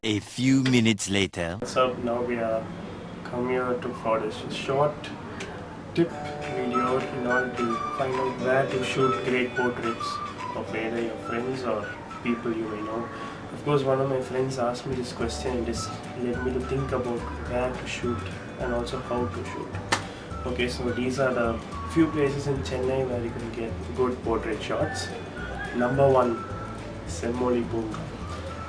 A few minutes later. What's up? Now we are come here to for this short tip video in order to find out where to shoot great portraits of either your friends or people you may know. Of course, one of my friends asked me this question and this led me to think about where to shoot and also how to shoot. Okay, so these are the few places in Chennai where you can get good portrait shots. Number one, Semmoli Bunga.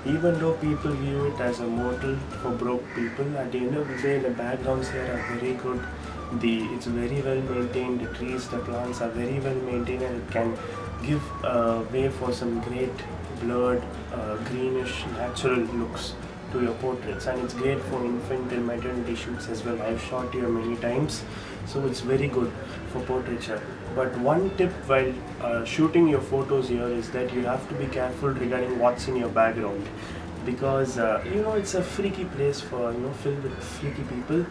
Even though people view it as a motel for broke people, at the end of the day, the backgrounds here are very good. It's very well maintained. The trees, the plants are very well maintained, and it can give way for some great blurred, greenish, natural looks to your portraits. And it's great for infant and maternity shoots as well. I've shot here many times, so it's very good for portraiture. But one tip while shooting your photos here is that you have to be careful regarding what's in your background, because it's a freaky place for filled with freaky people,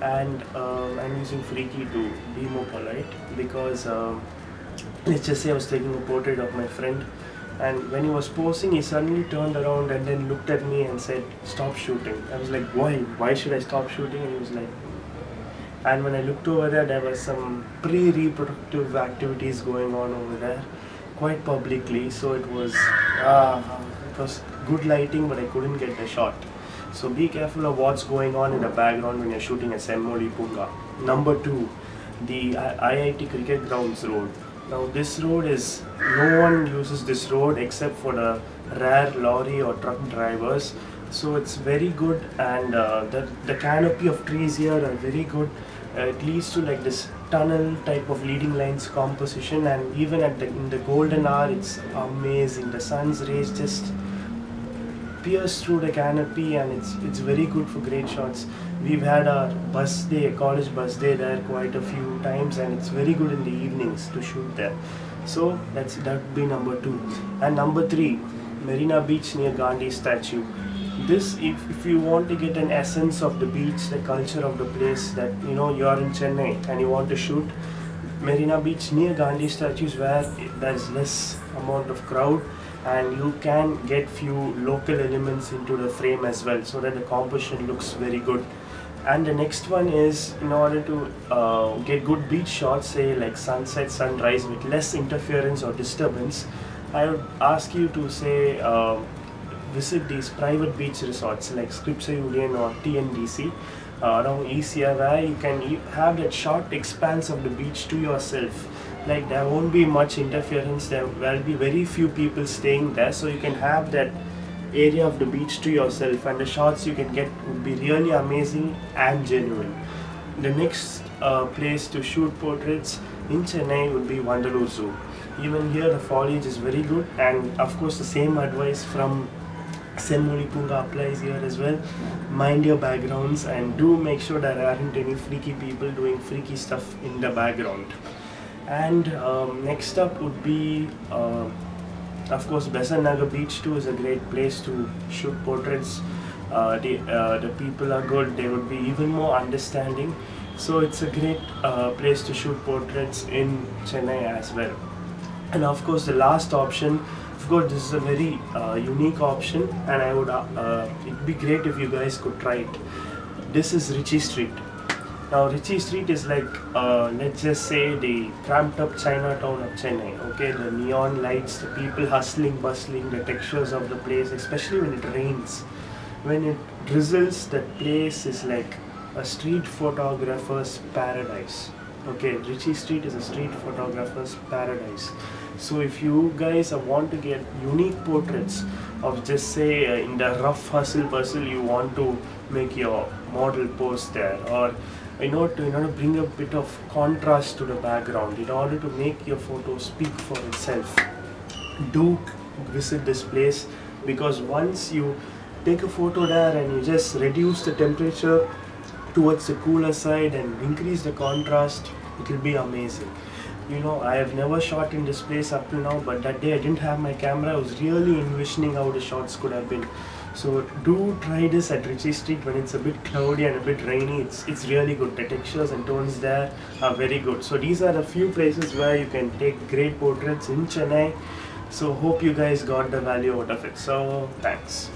and I'm using freaky to be more polite because let's just say I was taking a portrait of my friend, and when he was posing he suddenly turned around and then looked at me and said, "Stop shooting." I was like, why should I stop shooting? And he was like, and when I looked over there was some pre-reproductive activities going on over there quite publicly, so it was good lighting, but I couldn't get the shot. So be careful of what's going on in the background when you're shooting a Semmoli Punga. Number two, the IIT Cricket Grounds road. Now this road is, no one uses this road except for the rare lorry or truck drivers, so it's very good, and the canopy of trees here are very good. It leads to like this tunnel type of leading lines composition, and even in the golden hour it's amazing. The sun's rays just pierce through the canopy, and it's very good for great shots. We've had a bus day, a college bus day there quite a few times, and it's very good in the evenings to shoot there. So that would be number two. And number three, Marina Beach near Gandhi statue. This, if you want to get an essence of the beach, the culture of the place, that you're in Chennai and you want to shoot, Marina Beach near Gandhi statues where there's less amount of crowd, and you can get few local elements into the frame as well, so that the composition looks very good. And the next one is, in order to get good beach shots, say like sunset, sunrise, with less interference or disturbance, I would ask you to say visit these private beach resorts like Scripture Union or TNDC around ECR, where you can have that short expanse of the beach to yourself. Like there won't be much interference, there will be very few people staying there, so you can have that area of the beach to yourself, and the shots you can get would be really amazing and genuine. The next place to shoot portraits in Chennai would be Vandalur Zoo. Even here the foliage is very good, and of course the same advice from Semmoli Punga applies here as well. Mind your backgrounds and do make sure there aren't any freaky people doing freaky stuff in the background. And next up would be of course Besant Nagar Beach too is a great place to shoot portraits. The people are good, they would be even more understanding, so it's a great place to shoot portraits in Chennai as well. And of course the last option, of course this is a very unique option, and I would it'd be great if you guys could try it. This is Ritchie Street. Now Ritchie Street is like let's just say the cramped up Chinatown of Chennai. Okay, the neon lights, the people hustling, bustling, the textures of the place, especially when it rains. When it drizzles, that place is like a street photographer's paradise. Okay, Ritchie Street is a street photographer's paradise. So if you guys want to get unique portraits of, just say in the rough hustle bustle, you want to make your model pose there, or to bring a bit of contrast to the background, in order to make your photo speak for itself, do visit this place. Because once you take a photo there and you just reduce the temperature towards the cooler side and increase the contrast, it will be amazing. I have never shot in this place up till now, but that day I didn't have my camera. I was really envisioning how the shots could have been. So do try this at Ritchie Street when it's a bit cloudy and a bit rainy. It's really good. The textures and tones there are very good. So these are a few places where you can take great portraits in Chennai. So hope you guys got the value out of it. So thanks.